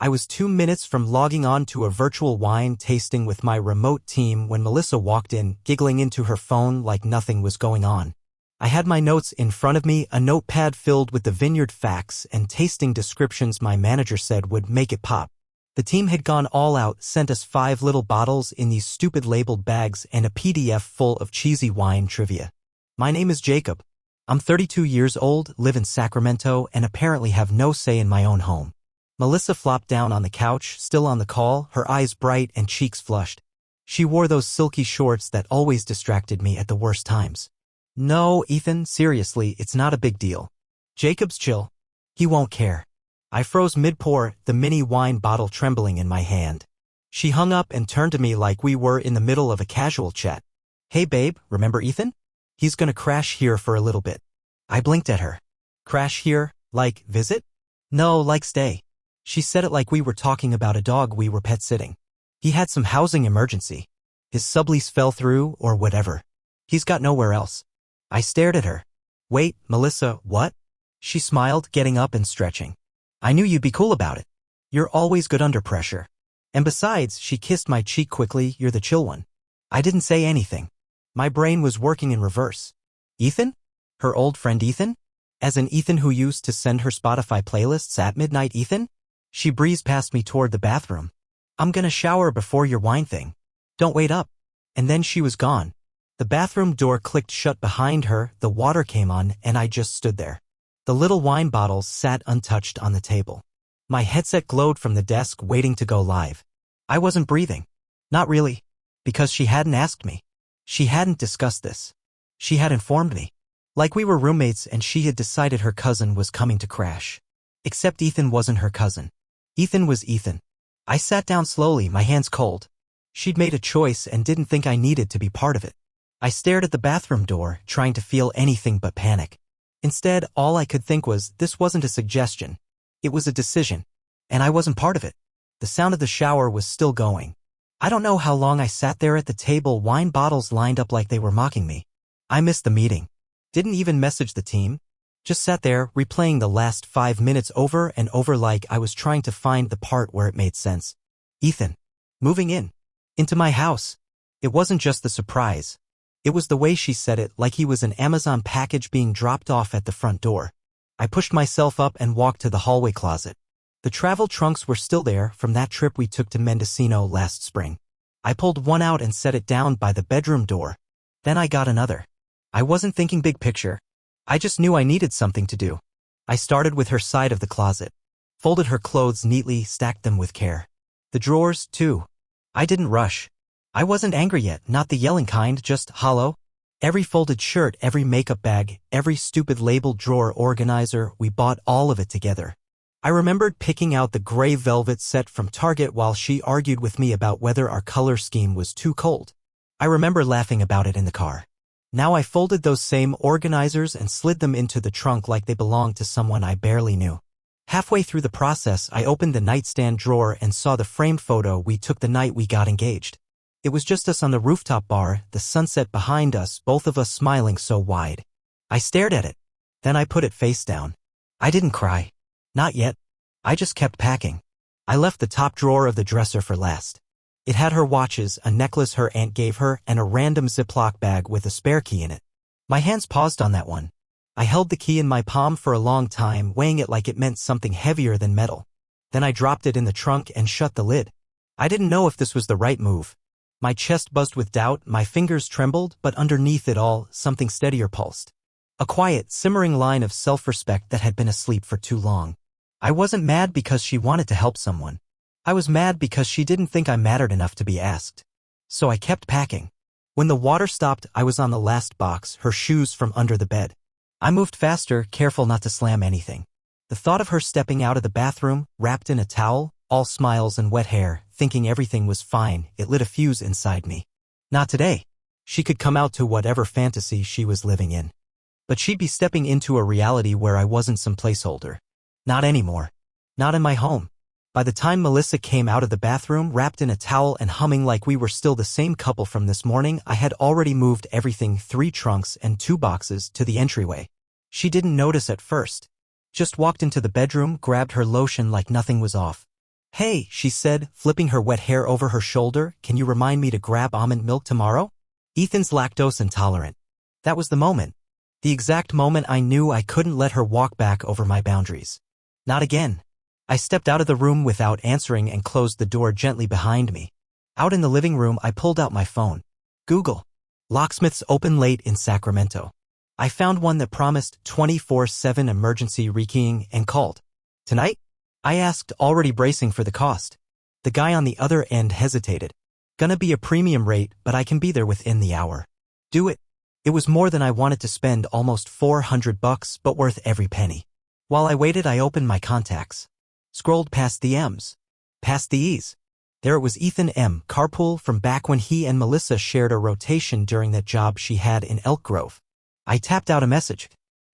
I was 2 minutes from logging on to a virtual wine tasting with my remote team when Melissa walked in, giggling into her phone like nothing was going on. I had my notes in front of me, a notepad filled with the vineyard facts and tasting descriptions my manager said would make it pop. The team had gone all out, sent us 5 little bottles in these stupid labeled bags and a PDF full of cheesy wine trivia. My name is Jacob. I'm 32 years old, live in Sacramento, and apparently have no say in my own home. Melissa flopped down on the couch, still on the call, her eyes bright and cheeks flushed. She wore those silky shorts that always distracted me at the worst times. No, Ethan, seriously, it's not a big deal. Jacob's chill. He won't care. I froze mid-pour, the mini wine bottle trembling in my hand. She hung up and turned to me like we were in the middle of a casual chat. Hey babe, remember Ethan? He's gonna crash here for a little bit. I blinked at her. Crash here? Like, visit? No, like stay. She said it like we were talking about a dog we were pet-sitting. He had some housing emergency. His sublease fell through, or whatever. He's got nowhere else. I stared at her. Wait, Melissa, what? She smiled, getting up and stretching. I knew you'd be cool about it. You're always good under pressure. And besides, she kissed my cheek quickly, you're the chill one. I didn't say anything. My brain was working in reverse. Ethan? Her old friend Ethan? As in Ethan who used to send her Spotify playlists at midnight, Ethan? She breezed past me toward the bathroom. I'm gonna shower before your wine thing. Don't wait up. And then she was gone. The bathroom door clicked shut behind her, the water came on, and I just stood there. The little wine bottles sat untouched on the table. My headset glowed from the desk, waiting to go live. I wasn't breathing. Not really. Because she hadn't asked me. She hadn't discussed this. She had informed me. Like we were roommates and she had decided her cousin was coming to crash. Except Ethan wasn't her cousin. Ethan was Ethan. I sat down slowly, my hands cold. She'd made a choice and didn't think I needed to be part of it. I stared at the bathroom door, trying to feel anything but panic. Instead, all I could think was, this wasn't a suggestion. It was a decision. And I wasn't part of it. The sound of the shower was still going. I don't know how long I sat there at the table, wine bottles lined up like they were mocking me. I missed the meeting. Didn't even message the team. Just sat there, replaying the last 5 minutes over and over like I was trying to find the part where it made sense. Ethan. Moving in. Into my house. It wasn't just the surprise. It was the way she said it, like he was an Amazon package being dropped off at the front door. I pushed myself up and walked to the hallway closet. The travel trunks were still there from that trip we took to Mendocino last spring. I pulled one out and set it down by the bedroom door. Then I got another. I wasn't thinking big picture. I just knew I needed something to do. I started with her side of the closet. Folded her clothes neatly, stacked them with care. The drawers, too. I didn't rush. I wasn't angry yet, not the yelling kind, just hollow. Every folded shirt, every makeup bag, every stupid labeled drawer organizer, we bought all of it together. I remembered picking out the gray velvet set from Target while she argued with me about whether our color scheme was too cold. I remember laughing about it in the car. Now I folded those same organizers and slid them into the trunk like they belonged to someone I barely knew. Halfway through the process, I opened the nightstand drawer and saw the framed photo we took the night we got engaged. It was just us on the rooftop bar, the sunset behind us, both of us smiling so wide. I stared at it. Then I put it face down. I didn't cry. Not yet. I just kept packing. I left the top drawer of the dresser for last. It had her watches, a necklace her aunt gave her, and a random Ziploc bag with a spare key in it. My hands paused on that one. I held the key in my palm for a long time, weighing it like it meant something heavier than metal. Then I dropped it in the trunk and shut the lid. I didn't know if this was the right move. My chest buzzed with doubt, my fingers trembled, but underneath it all, something steadier pulsed. A quiet, simmering line of self-respect that had been asleep for too long. I wasn't mad because she wanted to help someone. I was mad because she didn't think I mattered enough to be asked. So I kept packing. When the water stopped, I was on the last box, her shoes from under the bed. I moved faster, careful not to slam anything. The thought of her stepping out of the bathroom, wrapped in a towel, all smiles and wet hair, thinking everything was fine, it lit a fuse inside me. Not today. She could come out to whatever fantasy she was living in. But she'd be stepping into a reality where I wasn't some placeholder. Not anymore. Not in my home. By the time Melissa came out of the bathroom, wrapped in a towel and humming like we were still the same couple from this morning, I had already moved everything, 3 trunks and 2 boxes, to the entryway. She didn't notice at first. Just walked into the bedroom, grabbed her lotion like nothing was off. Hey, she said, flipping her wet hair over her shoulder, can you remind me to grab almond milk tomorrow? Ethan's lactose intolerant. That was the moment. The exact moment I knew I couldn't let her walk back over my boundaries. Not again. I stepped out of the room without answering and closed the door gently behind me. Out in the living room, I pulled out my phone. Google. Locksmiths open late in Sacramento. I found one that promised 24/7 emergency rekeying and called. Tonight? I asked, already bracing for the cost. The guy on the other end hesitated. Gonna be a premium rate, but I can be there within the hour. Do it. It was more than I wanted to spend, almost $400, but worth every penny. While I waited, I opened my contacts. Scrolled past the M's. Past the E's. There it was, Ethan M., carpool from back when he and Melissa shared a rotation during that job she had in Elk Grove. I tapped out a message.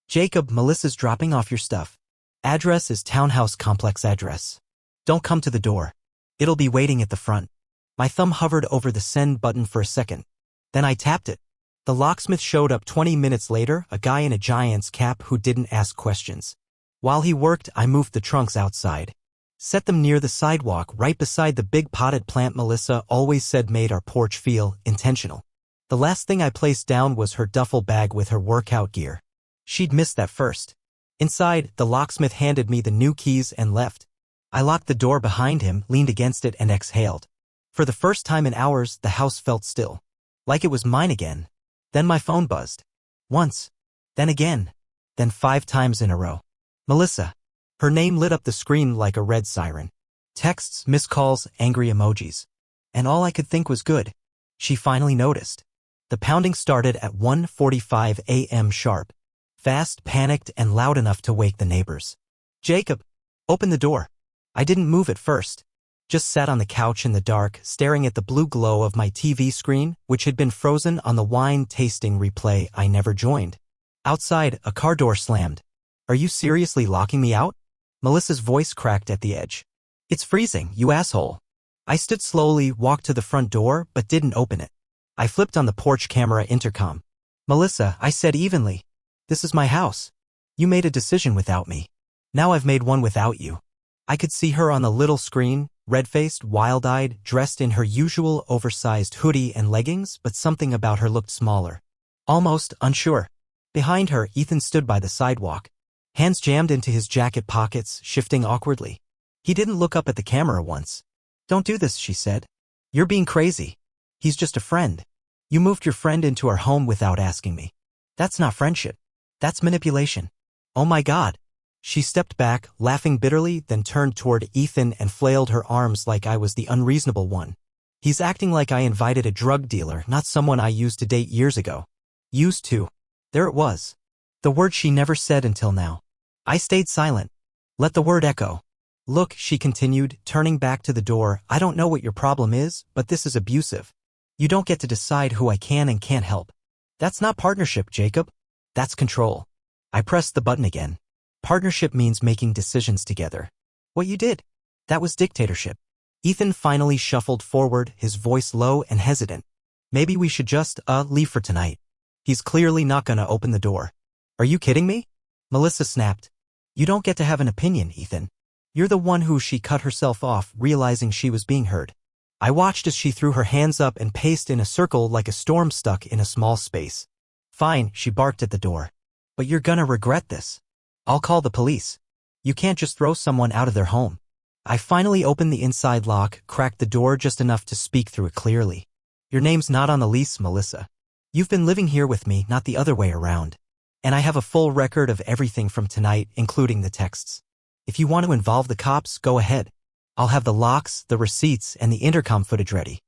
Jacob, Melissa's dropping off your stuff. Address is townhouse complex address. Don't come to the door. It'll be waiting at the front. My thumb hovered over the send button for a second. Then I tapped it. The locksmith showed up 20 minutes later, a guy in a Giants cap who didn't ask questions. While he worked, I moved the trunks outside. Set them near the sidewalk right beside the big potted plant Melissa always said made our porch feel intentional. The last thing I placed down was her duffel bag with her workout gear. She'd missed that first. Inside, the locksmith handed me the new keys and left. I locked the door behind him, leaned against it, and exhaled. For the first time in hours, the house felt still. Like it was mine again. Then my phone buzzed. Once. Then again. Then 5 times in a row. Melissa. Her name lit up the screen like a red siren. Texts, missed calls, angry emojis. And all I could think was good. She finally noticed. The pounding started at 1:45 a.m. sharp. Fast, panicked, and loud enough to wake the neighbors. Jacob. Open the door. I didn't move at first. Just sat on the couch in the dark, staring at the blue glow of my TV screen, which had been frozen on the wine-tasting replay I never joined. Outside, a car door slammed. Are you seriously locking me out? Melissa's voice cracked at the edge. It's freezing, you asshole. I stood slowly, walked to the front door, but didn't open it. I flipped on the porch camera intercom. Melissa, I said evenly. This is my house. You made a decision without me. Now I've made one without you. I could see her on the little screen, red-faced, wild-eyed, dressed in her usual oversized hoodie and leggings, but something about her looked smaller. Almost unsure. Behind her, Ethan stood by the sidewalk. Hands jammed into his jacket pockets, shifting awkwardly. He didn't look up at the camera once. Don't do this, she said. You're being crazy. He's just a friend. You moved your friend into our home without asking me. That's not friendship. That's manipulation. Oh my God. She stepped back, laughing bitterly, then turned toward Ethan and flailed her arms like I was the unreasonable one. He's acting like I invited a drug dealer, not someone I used to date years ago. Used to. There it was. The word she never said until now. I stayed silent. Let the word echo. Look, she continued, turning back to the door, I don't know what your problem is, but this is abusive. You don't get to decide who I can and can't help. That's not partnership, Jacob. That's control. I pressed the button again. Partnership means making decisions together. What you did. That was dictatorship. Ethan finally shuffled forward, his voice low and hesitant. Maybe we should just, leave for tonight. He's clearly not gonna open the door. Are you kidding me? Melissa snapped. You don't get to have an opinion, Ethan. You're the one who she cut herself off, realizing she was being heard. I watched as she threw her hands up and paced in a circle like a storm stuck in a small space. Fine, she barked at the door. But you're gonna regret this. I'll call the police. You can't just throw someone out of their home. I finally opened the inside lock, cracked the door just enough to speak through it clearly. Your name's not on the lease, Melissa. You've been living here with me, not the other way around. And I have a full record of everything from tonight, including the texts. If you want to involve the cops, go ahead. I'll have the locks, the receipts, and the intercom footage ready.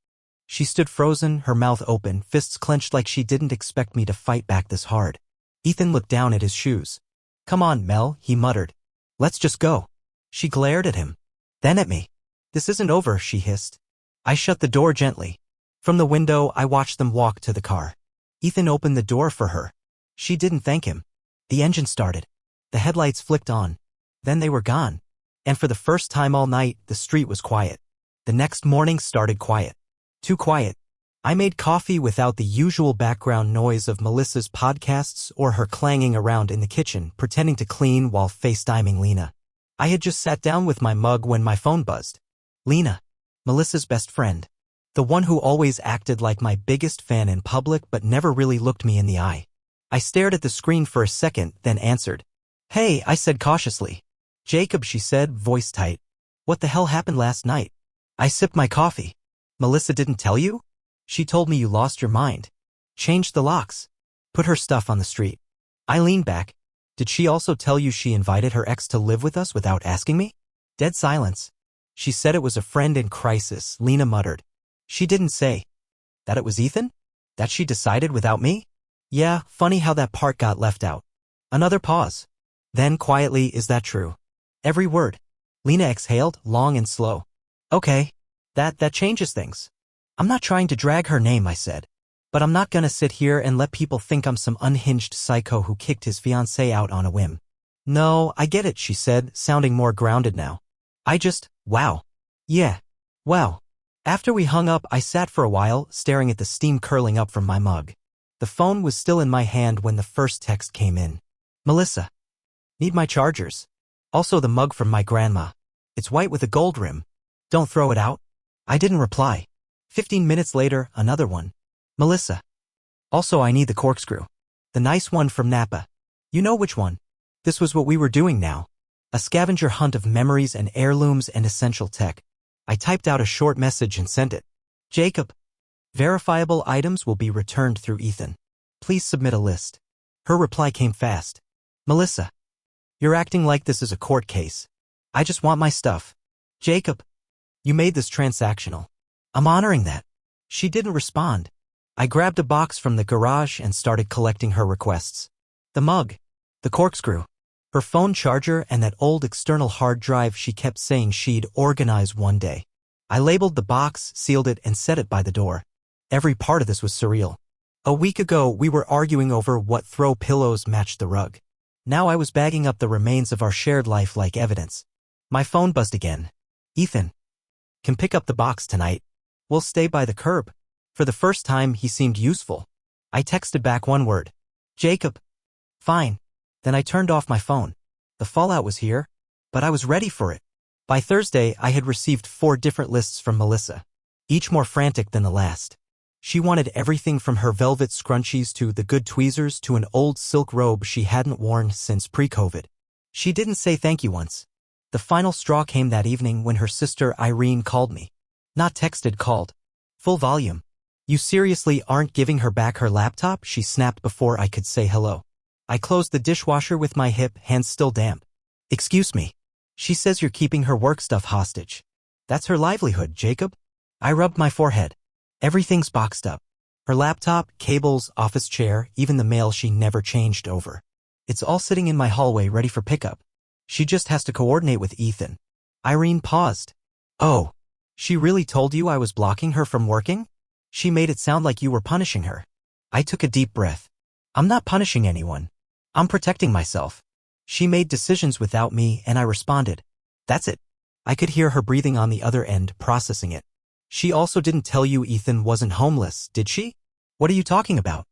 She stood frozen, her mouth open, fists clenched like she didn't expect me to fight back this hard. Ethan looked down at his shoes. Come on, Mel, he muttered. Let's just go. She glared at him. Then at me. This isn't over, she hissed. I shut the door gently. From the window, I watched them walk to the car. Ethan opened the door for her. She didn't thank him. The engine started. The headlights flicked on. Then they were gone. And for the first time all night, the street was quiet. The next morning started quiet. Too quiet. I made coffee without the usual background noise of Melissa's podcasts or her clanging around in the kitchen, pretending to clean while FaceTiming Lena. I had just sat down with my mug when my phone buzzed. Lena, Melissa's best friend. The one who always acted like my biggest fan in public but never really looked me in the eye. I stared at the screen for a second, then answered. Hey, I said cautiously. Jacob, she said, voice tight. What the hell happened last night? I sipped my coffee. Melissa didn't tell you? She told me you lost your mind. Changed the locks. Put her stuff on the street. I leaned back. Did she also tell you she invited her ex to live with us without asking me? Dead silence. She said it was a friend in crisis, Lena muttered. She didn't say. That it was Ethan? That she decided without me? Yeah, funny how that part got left out. Another pause. Then quietly, is that true? Every word. Lena exhaled, long and slow. Okay. That changes things. I'm not trying to drag her name, I said. But I'm not gonna sit here and let people think I'm some unhinged psycho who kicked his fiancée out on a whim. No, I get it, she said, sounding more grounded now. Wow. Yeah. Wow. After we hung up, I sat for a while, staring at the steam curling up from my mug. The phone was still in my hand when the first text came in. Melissa. Need my chargers. Also the mug from my grandma. It's white with a gold rim. Don't throw it out. I didn't reply. 15 minutes later, another one. Melissa. Also I need the corkscrew. The nice one from Napa. You know which one. This was what we were doing now. A scavenger hunt of memories and heirlooms and essential tech. I typed out a short message and sent it. Jacob. Verifiable items will be returned through Ethan. Please submit a list. Her reply came fast. Melissa. You're acting like this is a court case. I just want my stuff. Jacob. You made this transactional. I'm honoring that. She didn't respond. I grabbed a box from the garage and started collecting her requests. The mug. The corkscrew. Her phone charger and that old external hard drive she kept saying she'd organize one day. I labeled the box, sealed it, and set it by the door. Every part of this was surreal. A week ago, we were arguing over what throw pillows matched the rug. Now I was bagging up the remains of our shared life like evidence. My phone buzzed again. Ethan. Can pick up the box tonight. We'll stay by the curb. For the first time, he seemed useful. I texted back one word. Jacob. Fine. Then I turned off my phone. The fallout was here, but I was ready for it. By Thursday, I had received 4 different lists from Melissa, each more frantic than the last. She wanted everything from her velvet scrunchies to the good tweezers to an old silk robe she hadn't worn since pre-COVID. She didn't say thank you once. The final straw came that evening when her sister Irene called me. Not texted, called. Full volume. You seriously aren't giving her back her laptop? She snapped before I could say hello. I closed the dishwasher with my hip, hands still damp. Excuse me. She says you're keeping her work stuff hostage. That's her livelihood, Jacob. I rubbed my forehead. Everything's boxed up. Her laptop, cables, office chair, even the mail she never changed over. It's all sitting in my hallway ready for pickup. She just has to coordinate with Ethan. Irene paused. Oh. She really told you I was blocking her from working? She made it sound like you were punishing her. I took a deep breath. I'm not punishing anyone. I'm protecting myself. She made decisions without me and I responded. That's it. I could hear her breathing on the other end, processing it. She also didn't tell you Ethan wasn't homeless, did she? What are you talking about?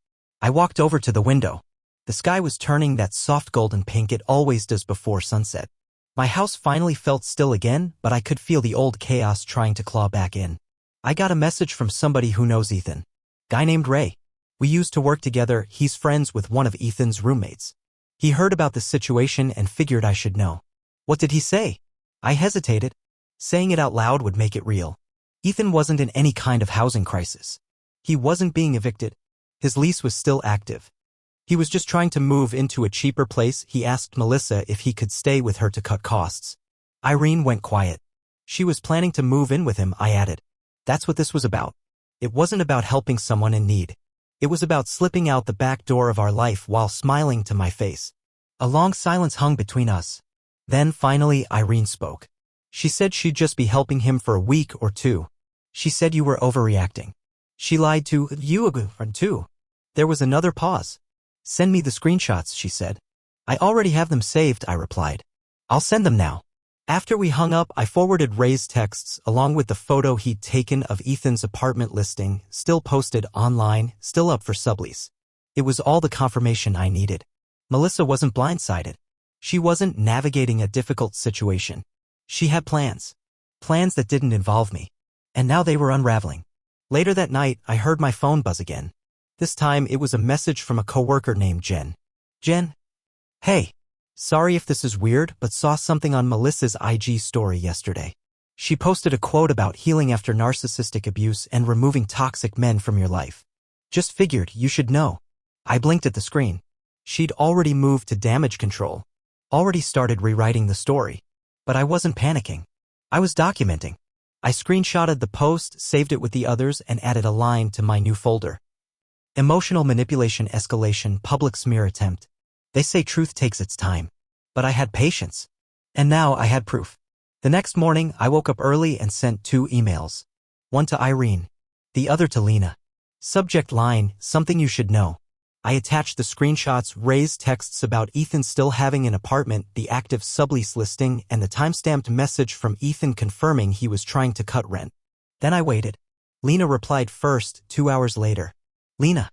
I walked over to the window. The sky was turning that soft golden pink it always does before sunset. My house finally felt still again, but I could feel the old chaos trying to claw back in. I got a message from somebody who knows Ethan. Guy named Ray. We used to work together. He's friends with one of Ethan's roommates. He heard about the situation and figured I should know. What did he say? I hesitated. Saying it out loud would make it real. Ethan wasn't in any kind of housing crisis. He wasn't being evicted. His lease was still active. He was just trying to move into a cheaper place. He asked Melissa if he could stay with her to cut costs. Irene went quiet. She was planning to move in with him, I added. That's what this was about. It wasn't about helping someone in need. It was about slipping out the back door of our life while smiling to my face. A long silence hung between us. Then finally Irene spoke. She said she'd just be helping him for a week or 2. She said you were overreacting. She lied to you too. There was another pause. Send me the screenshots, she said. I already have them saved, I replied. I'll send them now. After we hung up, I forwarded Ray's texts along with the photo he'd taken of Ethan's apartment listing, still posted online, still up for sublease. It was all the confirmation I needed. Melissa wasn't blindsided. She wasn't navigating a difficult situation. She had plans. Plans that didn't involve me. And now they were unraveling. Later that night, I heard my phone buzz again. This time, it was a message from a coworker named Jen. Jen? Hey. Sorry if this is weird, but saw something on Melissa's IG story yesterday. She posted a quote about healing after narcissistic abuse and removing toxic men from your life. Just figured you should know. I blinked at the screen. She'd already moved to damage control. Already started rewriting the story. But I wasn't panicking. I was documenting. I screenshotted the post, saved it with the others, and added a line to my new folder. Emotional manipulation escalation public smear attempt. They say truth takes its time. But I had patience. And now I had proof. The next morning, I woke up early and sent 2 emails. One to Irene. The other to Lena. Subject line, something you should know. I attached the screenshots, raised texts about Ethan still having an apartment, the active sublease listing, and the timestamped message from Ethan confirming he was trying to cut rent. Then I waited. Lena replied first, 2 hours later. Lena.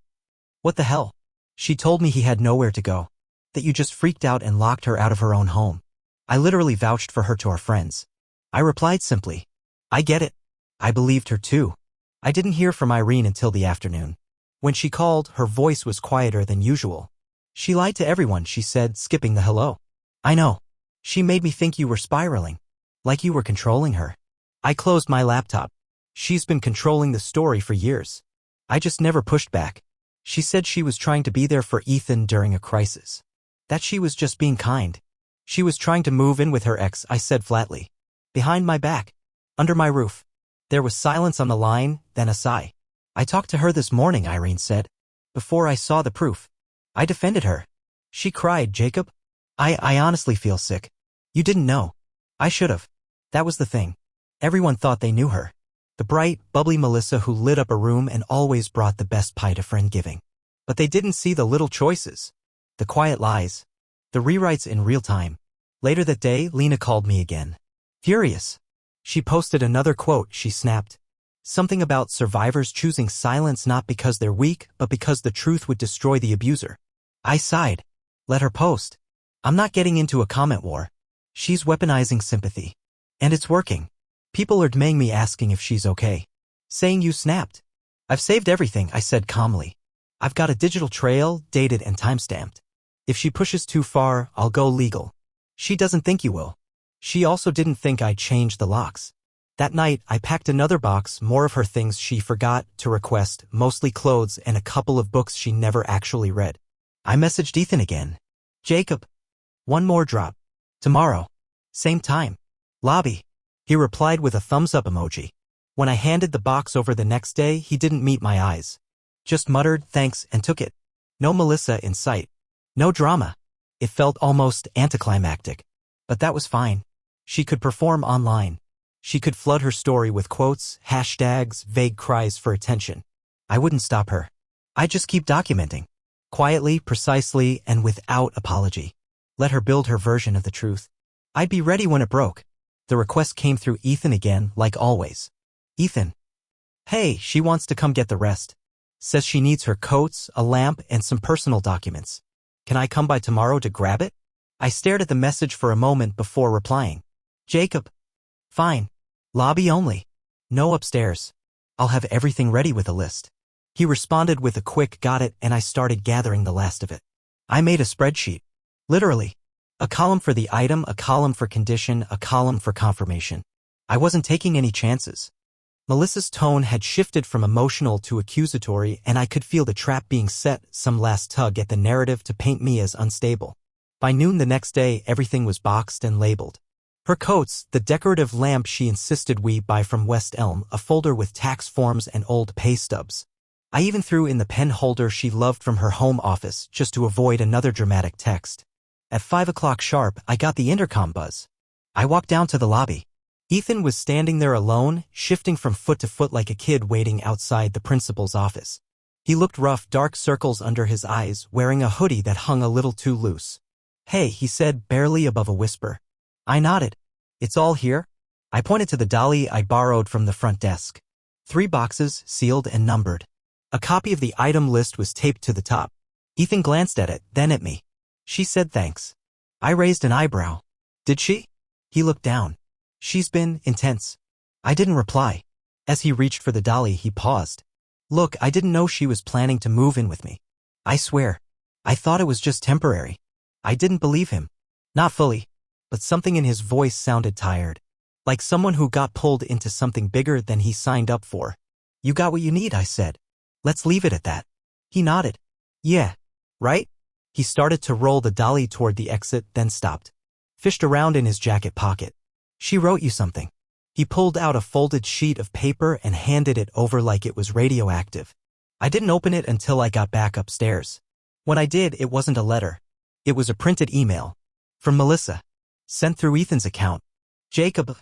What the hell? She told me he had nowhere to go. That you just freaked out and locked her out of her own home. I literally vouched for her to our friends. I replied simply. I get it. I believed her too. I didn't hear from Irene until the afternoon. When she called, her voice was quieter than usual. She lied to everyone, she said, skipping the hello. I know. She made me think you were spiraling. Like you were controlling her. I closed my laptop. She's been controlling the story for years. I just never pushed back. She said she was trying to be there for Ethan during a crisis. That she was just being kind. She was trying to move in with her ex, I said flatly. Behind my back. Under my roof. There was silence on the line, then a sigh. I talked to her this morning, Irene said. Before I saw the proof. I defended her. She cried, Jacob. I honestly feel sick. You didn't know. I should've. That was the thing. Everyone thought they knew her. The bright, bubbly Melissa who lit up a room and always brought the best pie to friend giving. But they didn't see the little choices. The quiet lies. The rewrites in real time. Later that day, Lena called me again. Furious. She posted another quote, she snapped. Something about survivors choosing silence not because they're weak, but because the truth would destroy the abuser. I sighed. Let her post. I'm not getting into a comment war. She's weaponizing sympathy. And it's working. People are DMing me asking if she's okay. Saying you snapped. I've saved everything, I said calmly. I've got a digital trail, dated and timestamped. If she pushes too far, I'll go legal. She doesn't think you will. She also didn't think I'd change the locks. That night, I packed another box, more of her things she forgot to request, mostly clothes and a couple of books she never actually read. I messaged Ethan again. Jacob. One more drop. Tomorrow. Same time. Lobby. He replied with a thumbs up emoji. When I handed the box over the next day, he didn't meet my eyes. Just muttered thanks and took it. No Melissa in sight. No drama. It felt almost anticlimactic. But that was fine. She could perform online. She could flood her story with quotes, hashtags, vague cries for attention. I wouldn't stop her. I'd just keep documenting. Quietly, precisely, and without apology. Let her build her version of the truth. I'd be ready when it broke. The request came through Ethan again, like always. Ethan. Hey, she wants to come get the rest. Says she needs her coats, a lamp, and some personal documents. Can I come by tomorrow to grab it? I stared at the message for a moment before replying. Jacob. Fine. Lobby only. No upstairs. I'll have everything ready with a list. He responded with a quick got it, and I started gathering the last of it. I made a spreadsheet. Literally. A column for the item, a column for condition, a column for confirmation. I wasn't taking any chances. Melissa's tone had shifted from emotional to accusatory, and I could feel the trap being set, some last tug at the narrative to paint me as unstable. By noon the next day, everything was boxed and labeled. Her coats, the decorative lamp she insisted we buy from West Elm, a folder with tax forms and old pay stubs. I even threw in the pen holder she loved from her home office just to avoid another dramatic text. At 5 o'clock sharp, I got the intercom buzz. I walked down to the lobby. Ethan was standing there alone, shifting from foot to foot like a kid waiting outside the principal's office. He looked rough, dark circles under his eyes, wearing a hoodie that hung a little too loose. Hey, he said, barely above a whisper. I nodded. It's all here? I pointed to the dolly I borrowed from the front desk. 3 boxes, sealed and numbered. A copy of the item list was taped to the top. Ethan glanced at it, then at me. She said thanks. I raised an eyebrow. Did she? He looked down. She's been intense. I didn't reply. As he reached for the dolly, he paused. Look, I didn't know she was planning to move in with me. I swear. I thought it was just temporary. I didn't believe him. Not fully. But something in his voice sounded tired. Like someone who got pulled into something bigger than he signed up for. You got what you need, I said. Let's leave it at that. He nodded. Yeah. Right? He started to roll the dolly toward the exit, then stopped. Fished around in his jacket pocket. She wrote you something. He pulled out a folded sheet of paper and handed it over like it was radioactive. I didn't open it until I got back upstairs. When I did, it wasn't a letter. It was a printed email. From Melissa. Sent through Ethan's account. Jacob,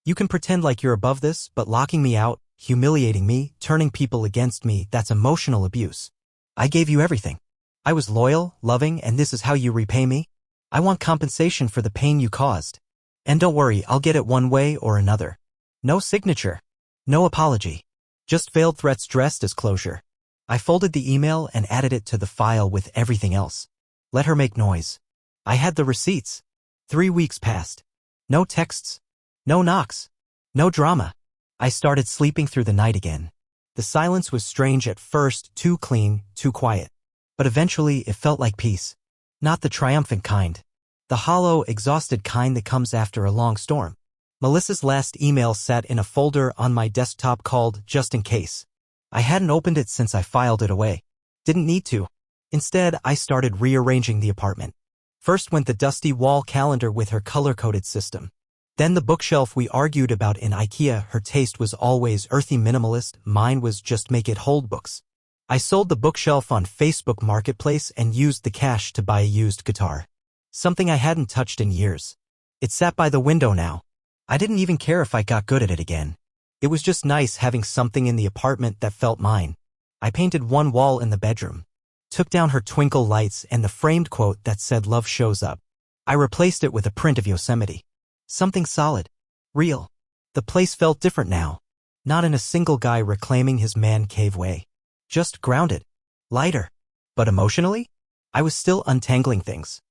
you can pretend like you're above this, but locking me out, humiliating me, turning people against me, that's emotional abuse. I gave you everything. I was loyal, loving, and this is how you repay me? I want compensation for the pain you caused. And don't worry, I'll get it one way or another. No signature. No apology. Just veiled threats dressed as closure. I folded the email and added it to the file with everything else. Let her make noise. I had the receipts. 3 weeks passed. No texts. No knocks. No drama. I started sleeping through the night again. The silence was strange at first, too clean, too quiet. But eventually it felt like peace. Not the triumphant kind. The hollow, exhausted kind that comes after a long storm. Melissa's last email sat in a folder on my desktop called Just In Case. I hadn't opened it since I filed it away. Didn't need to. Instead, I started rearranging the apartment. First went the dusty wall calendar with her color-coded system. Then the bookshelf we argued about in IKEA. Her taste was always earthy minimalist, mine was just make it hold books. I sold the bookshelf on Facebook Marketplace and used the cash to buy a used guitar. Something I hadn't touched in years. It sat by the window now. I didn't even care if I got good at it again. It was just nice having something in the apartment that felt mine. I painted one wall in the bedroom. Took down her twinkle lights and the framed quote that said love shows up. I replaced it with a print of Yosemite. Something solid. Real. The place felt different now. Not in a single guy reclaiming his man cave way. Just grounded. Lighter. But emotionally? I was still untangling things.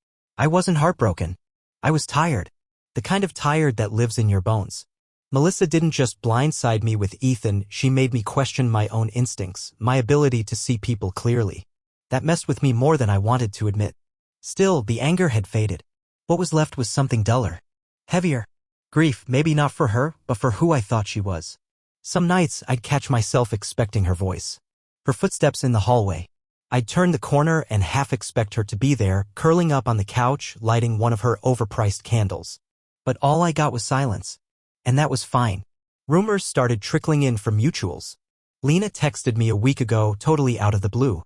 I wasn't heartbroken. I was tired. The kind of tired that lives in your bones. Melissa didn't just blindside me with Ethan, she made me question my own instincts, my ability to see people clearly. That messed with me more than I wanted to admit. Still, the anger had faded. What was left was something duller. Heavier. Grief, maybe not for her, but for who I thought she was. Some nights, I'd catch myself expecting her voice. Her footsteps in the hallway. I'd turn the corner and half expect her to be there, curling up on the couch, lighting one of her overpriced candles. But all I got was silence. And that was fine. Rumors started trickling in from mutuals. Lena texted me a week ago, totally out of the blue.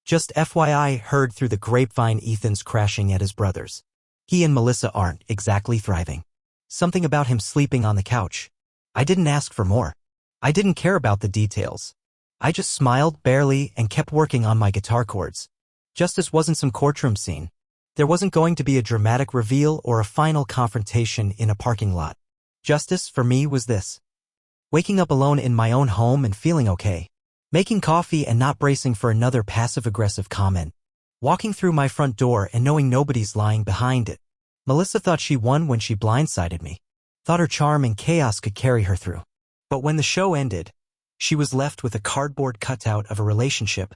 Just FYI, heard through the grapevine Ethan's crashing at his brother's. He and Melissa aren't exactly thriving. Something about him sleeping on the couch. I didn't ask for more. I didn't care about the details. I just smiled barely and kept working on my guitar chords. Justice wasn't some courtroom scene. There wasn't going to be a dramatic reveal or a final confrontation in a parking lot. Justice, for me, was this. Waking up alone in my own home and feeling okay. Making coffee and not bracing for another passive-aggressive comment. Walking through my front door and knowing nobody's lying behind it. Melissa thought she won when she blindsided me. Thought her charm and chaos could carry her through. But when the show ended, she was left with a cardboard cutout of a relationship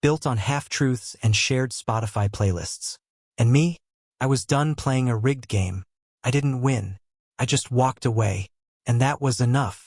built on half-truths and shared Spotify playlists. And me? I was done playing a rigged game. I didn't win. I just walked away. And that was enough.